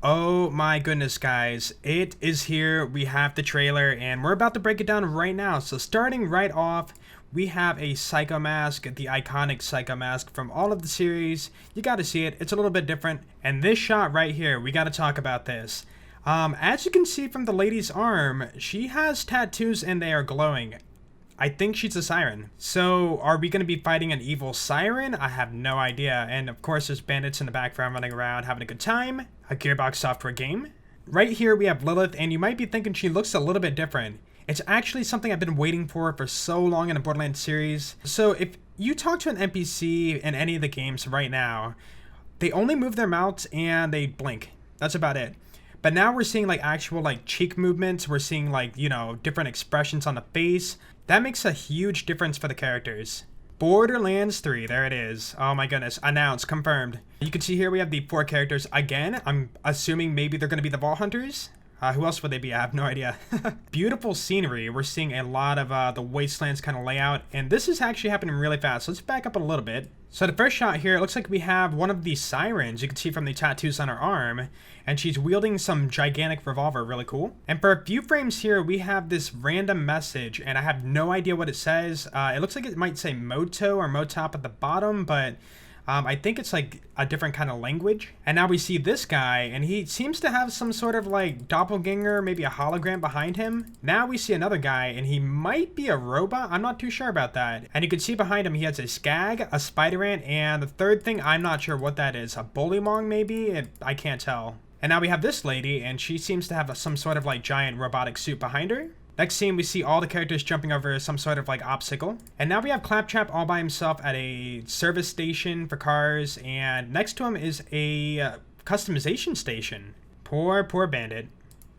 Oh my goodness, guys. It is here. We have the trailer and we're about to break it down right now. So starting right off, we have a Psycho Mask, the iconic Psycho Mask from all of the series. You got to see it. It's a little bit different. And this shot right here, we got to talk about this. As you can see from the lady's arm, she has tattoos and they are glowing. I think she's a siren. So are we going to be fighting an evil siren? I have no idea. And of course there's bandits in the background running around having a good time. A Gearbox software game. Right here we have Lilith, and you might be thinking she looks a little bit different. It's actually something I've been waiting for so long in the Borderlands series. So if you talk to an NPC in any of the games right now, they only move their mouths and they blink. That's about it. But now we're seeing like actual like cheek movements. We're seeing like, you know, different expressions on the face. That makes a huge difference for the characters. Borderlands 3, there it is. Oh my goodness, announced, confirmed. You can see here we have the 4 characters again. I'm assuming maybe they're going to be the Vault Hunters. Who else would they be? I have no idea. Beautiful scenery. We're seeing a lot of the wastelands kind of layout, and this is actually happening really fast. Let's back up a little bit. So the first shot here, it looks like we have one of the sirens. You can see from the tattoos on her arm, and she's wielding some gigantic revolver. Really cool. And for a few frames here, we have this random message, and I have no idea what it says. It looks like it might say Moto or Motop at the bottom, but I think it's like a different kind of language. And now we see this guy, and he seems to have some sort of like doppelganger, maybe a hologram behind him. Now we see another guy, and he might be a robot. I'm not too sure about that. And you can see behind him, he has a skag, a spider ant, and the third thing, I'm not sure what that is. A bullymong maybe? I can't tell. And now we have this lady, and she seems to have some sort of like giant robotic suit behind her. Next scene, we see all the characters jumping over some sort of like obstacle. And now we have Claptrap all by himself at a service station for cars. And next to him is a customization station. Poor bandit.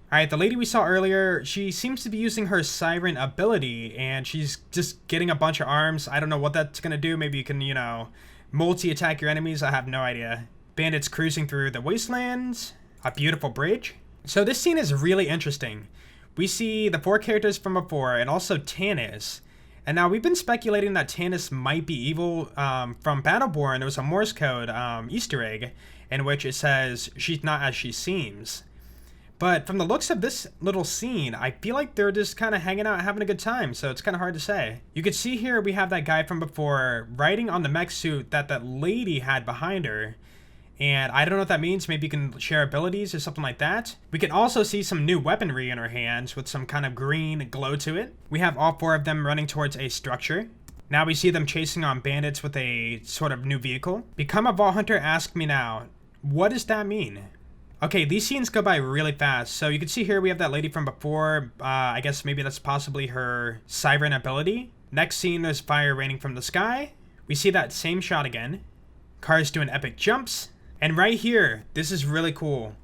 Alright, the lady we saw earlier, she seems to be using her siren ability. And she's just getting a bunch of arms. I don't know what that's going to do. Maybe you can, you know, multi-attack your enemies. I have no idea. Bandits cruising through the wastelands. A beautiful bridge. So this scene is really interesting. We see the 4 characters from before, and also Tannis. And now we've been speculating that Tannis might be evil. From Battleborn, there was a Morse code Easter egg in which it says she's not as she seems. But from the looks of this little scene, I feel like they're just kind of hanging out having a good time, so it's kind of hard to say. You can see here we have that guy from before riding on the mech suit that that lady had behind her. And I don't know what that means. Maybe you can share abilities or something like that. We can also see some new weaponry in her hands with some kind of green glow to it. We have all 4 of them running towards a structure. Now we see them chasing on bandits with a sort of new vehicle. Become a Vault Hunter, ask me now. What does that mean? Okay, these scenes go by really fast. So you can see here we have that lady from before. I guess maybe that's possibly her siren ability. Next scene, there's fire raining from the sky. We see that same shot again. Cars doing epic jumps. And right here, this is really cool.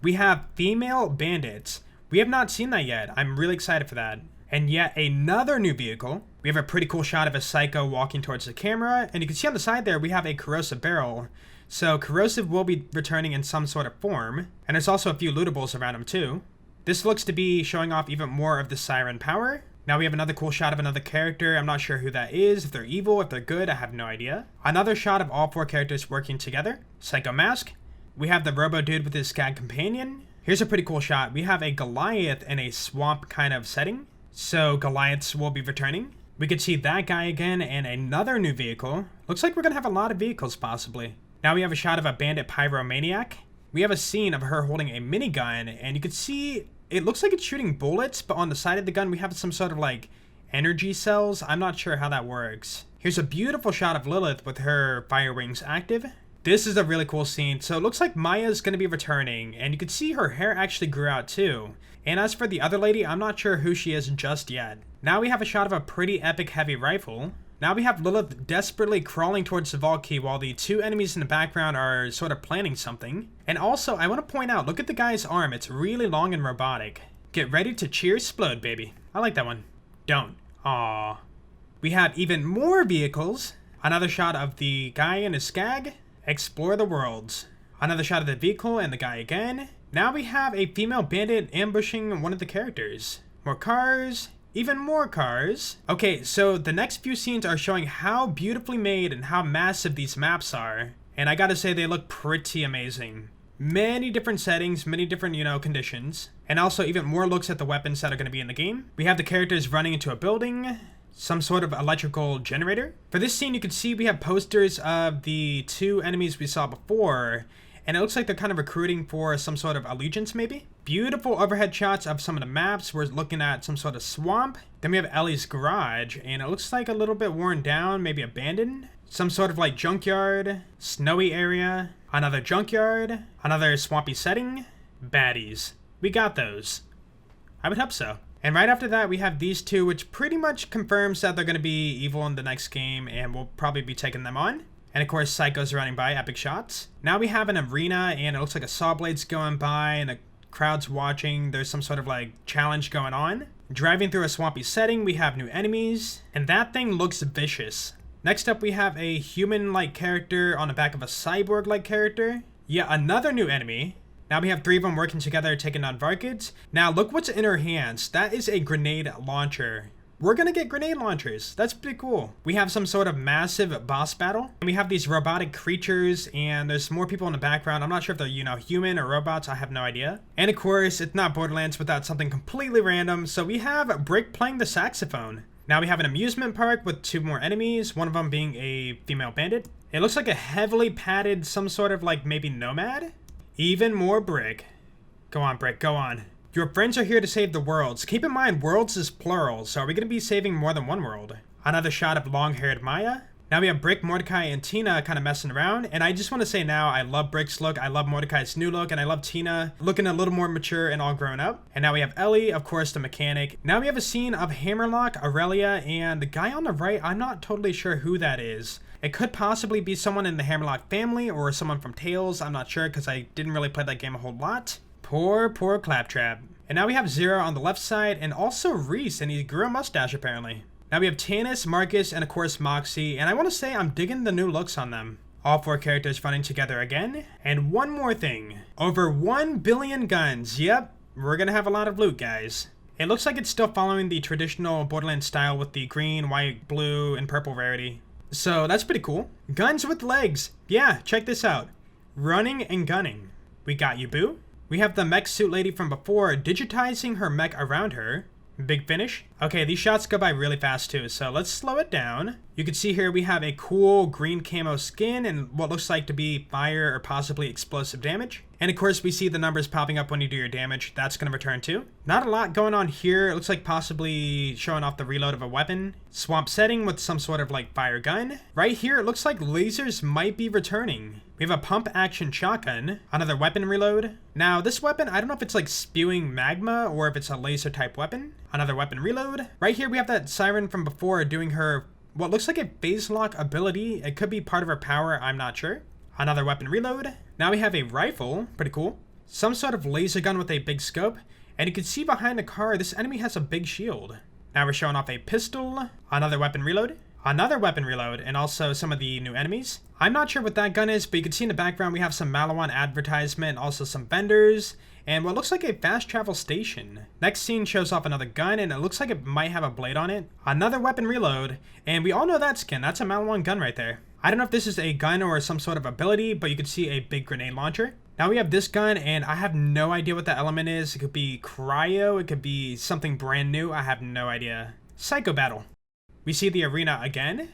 We have female bandits. We have not seen that yet. I'm really excited for that. And yet another new vehicle. We have a pretty cool shot of a psycho walking towards the camera. And you can see on the side there, we have a corrosive barrel. So corrosive will be returning in some sort of form. And there's also a few lootables around him too. This looks to be showing off even more of the siren power. Now we have another cool shot of another character. I'm not sure who that is, if they're evil, if they're good, I have no idea. Another shot of all 4 characters working together. Psycho Mask. We have the Robo Dude with his skag companion. Here's a pretty cool shot. We have a Goliath in a swamp kind of setting. So Goliaths will be returning. We could see that guy again and another new vehicle. Looks like we're going to have a lot of vehicles possibly. Now we have a shot of a bandit pyromaniac. We have a scene of her holding a minigun, and you can see it looks like it's shooting bullets, but on the side of the gun we have some sort of like energy cells. I'm not sure how that works. Here's a beautiful shot of Lilith with her fire wings active. This is a really cool scene. So it looks like Maya's going to be returning, and you can see her hair actually grew out too. And as for the other lady, I'm not sure who she is just yet. Now we have a shot of a pretty epic heavy rifle. Now we have Lilith desperately crawling towards the vault key while the 2 enemies in the background are sort of planning something. And also, I want to point out, look at the guy's arm. It's really long and robotic. Get ready to cheer explode, baby. I like that one. Don't. Aww. We have even more vehicles. Another shot of the guy in his skag. Explore the worlds. Another shot of the vehicle and the guy again. Now we have a female bandit ambushing one of the characters. More cars. Even more cars. Okay, so the next few scenes are showing how beautifully made and how massive these maps are. And I gotta say, they look pretty amazing. Many different settings, many different, conditions. And also even more looks at the weapons that are going to be in the game. We have the characters running into a building, some sort of electrical generator. For this scene, you can see we have posters of the 2 enemies we saw before, and it looks like they're kind of recruiting for some sort of allegiance, maybe. Beautiful overhead shots of some of the maps. We're looking at some sort of swamp. Then we have Ellie's garage, and it looks like a little bit worn down, maybe abandoned. Some sort of like junkyard, snowy area, another junkyard, another swampy setting, baddies. We got those. I would hope so. And right after that, we have these 2, which pretty much confirms that they're going to be evil in the next game, and we'll probably be taking them on. And of course, Psycho's running by, epic shots. Now we have an arena, and it looks like a saw blade's going by, and the crowd's watching. There's some sort of like challenge going on. Driving through a swampy setting, we have new enemies, and that thing looks vicious. Next up, we have a human-like character on the back of a cyborg-like character. Yeah, another new enemy. Now we have 3 of them working together, taking on Varkids. Now look what's in her hands. That is a grenade launcher. We're gonna get grenade launchers. That's pretty cool. We have some sort of massive boss battle. And we have these robotic creatures, and there's more people in the background. I'm not sure if they're, human or robots. I have no idea. And of course, it's not Borderlands without something completely random. So we have Brick playing the saxophone. Now we have an amusement park with 2 more enemies, one of them being a female bandit. It looks like a heavily padded, some sort of like maybe nomad. Even more Brick. Go on, Brick, go on. Your friends are here to save the worlds. Keep in mind, worlds is plural, so are we going to be saving more than one world? Another shot of long-haired Maya. Now we have Brick, Mordecai, and Tina kind of messing around. And I just want to say now, I love Brick's look, I love Mordecai's new look, and I love Tina looking a little more mature and all grown up. And now we have Ellie, of course, the mechanic. Now we have a scene of Hammerlock, Aurelia, and the guy on the right, I'm not totally sure who that is. It could possibly be someone in the Hammerlock family or someone from Tales. I'm not sure because I didn't really play that game a whole lot. Poor Claptrap. And now we have Zero on the left side and also Reese, and he grew a mustache apparently. Now we have Tannis, Marcus, and of course Moxie, and I want to say I'm digging the new looks on them. All 4 characters running together again. And one more thing. Over 1 billion guns. Yep, we're gonna have a lot of loot, guys. It looks like it's still following the traditional Borderlands style with the green, white, blue, and purple rarity. So that's pretty cool. Guns with legs. Yeah, check this out. Running and gunning. We got you, boo. We have the mech suit lady from before digitizing her mech around her. Big finish. Okay, these shots go by really fast too, so let's slow it down. You can see here we have a cool green camo skin and what looks like to be fire or possibly explosive damage. And of course we see the numbers popping up when you do your damage. That's going to return too. Not a lot going on here. It looks like possibly showing off the reload of a weapon. Swamp setting with some sort of like fire gun. Right here it looks like lasers might be returning. We have a pump action shotgun, another weapon reload. Now this weapon, I don't know if it's like spewing magma or if it's a laser type weapon. Another weapon reload. Right here we have that siren from before doing her what looks like a phase lock ability. It could be part of her power, I'm not sure. Another weapon reload. Now we have a rifle, pretty cool. Some sort of laser gun with a big scope. And you can see behind the car, this enemy has a big shield. Now we're showing off a pistol, another weapon reload. Another weapon reload, and also some of the new enemies. I'm not sure what that gun is, but you can see in the background we have some Malawan advertisement, also some vendors, and what looks like a fast travel station. Next scene shows off another gun, and it looks like it might have a blade on it. Another weapon reload, and we all know that skin. That's a Malawan gun right there. I don't know if this is a gun or some sort of ability, but you can see a big grenade launcher. Now we have this gun, and I have no idea what that element is. It could be cryo, it could be something brand new. I have no idea. Psycho battle. We see the arena again.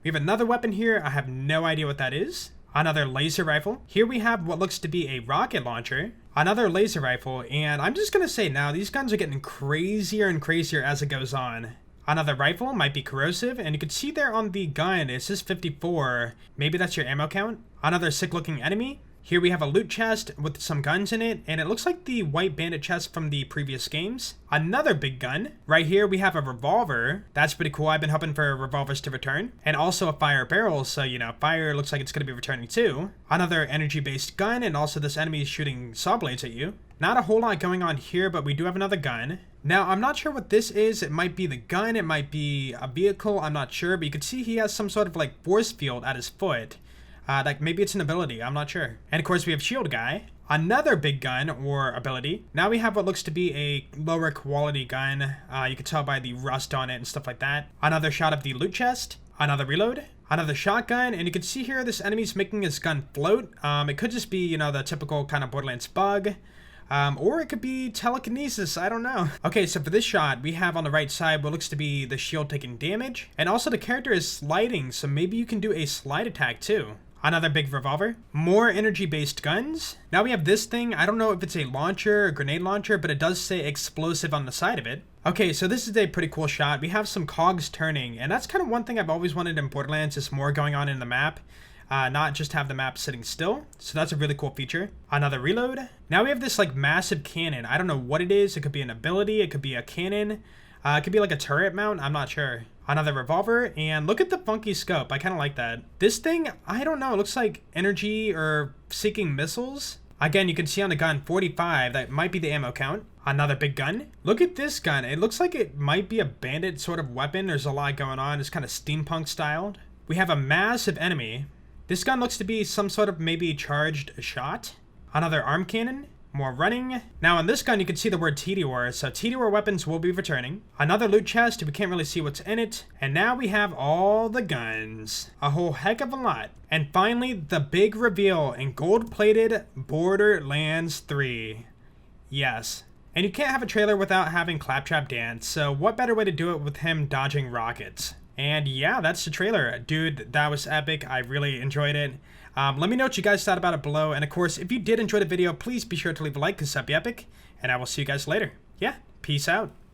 We have another weapon here. I have no idea what that is. Another laser rifle. Here we have what looks to be a rocket launcher. Another laser rifle. And I'm just going to say now, these guns are getting crazier and crazier as it goes on. Another rifle might be corrosive. And you can see there on the gun, it says 54. Maybe that's your ammo count. Another sick looking enemy. Here we have a loot chest with some guns in it, and it looks like the white bandit chest from the previous games. Another big gun. Right here we have a revolver. That's pretty cool. I've been hoping for revolvers to return. And also a fire barrel, so fire looks like it's going to be returning too. Another energy-based gun, and also this enemy is shooting saw blades at you. Not a whole lot going on here, but we do have another gun. Now, I'm not sure what this is. It might be the gun, it might be a vehicle, I'm not sure, but you can see he has some sort of like force field at his foot. Like maybe it's an ability, I'm not sure. And of course we have Shield Guy, another big gun or ability. Now we have what looks to be a lower quality gun. You can tell by the rust on it and stuff like that. Another shot of the loot chest, another reload, Another shotgun, and you can see here this enemy's making his gun float. It could just be, you know, the typical kind of Borderlands bug. Or it could be telekinesis, I don't know. Okay, so for this shot, we have on the right side what looks to be the shield taking damage. And also the character is sliding, so maybe you can do a slide attack too. Another big revolver. More energy-based guns. Now we have this thing. I don't know if it's a launcher or grenade launcher, but it does say explosive on the side of it. Okay, so this is a pretty cool shot. We have some cogs turning, and that's kind of one thing I've always wanted in Borderlands, is more going on in the map. Not just have the map sitting still. So that's a really cool feature. Another reload. Now we have this like massive cannon. I don't know what it is. It could be an ability. It could be a cannon. It could be like a turret mount. I'm not sure. Another revolver. And look at the funky scope. I kind of like that. This thing, I don't know. It looks like energy or seeking missiles. Again, you can see on the gun 45. That might be the ammo count. Another big gun. Look at this gun. It looks like it might be a bandit sort of weapon. There's a lot going on. It's kind of steampunk styled. We have a massive enemy. This gun looks to be some sort of maybe charged shot. Another arm cannon. More running. Now on this gun you can see the word TDOR, so TDOR weapons will be returning. Another loot chest, we can't really see what's in it. And now we have all the guns. A whole heck of a lot. And finally, the big reveal in gold-plated Borderlands 3. Yes. And you can't have a trailer without having Claptrap dance, so what better way to do it with him dodging rockets? And yeah, that's the trailer. Dude, that was epic. I really enjoyed it. Let me know what you guys thought about it below. And of course, if you did enjoy the video, please be sure to leave a like because that'd be epic. And I will see you guys later. Yeah, peace out.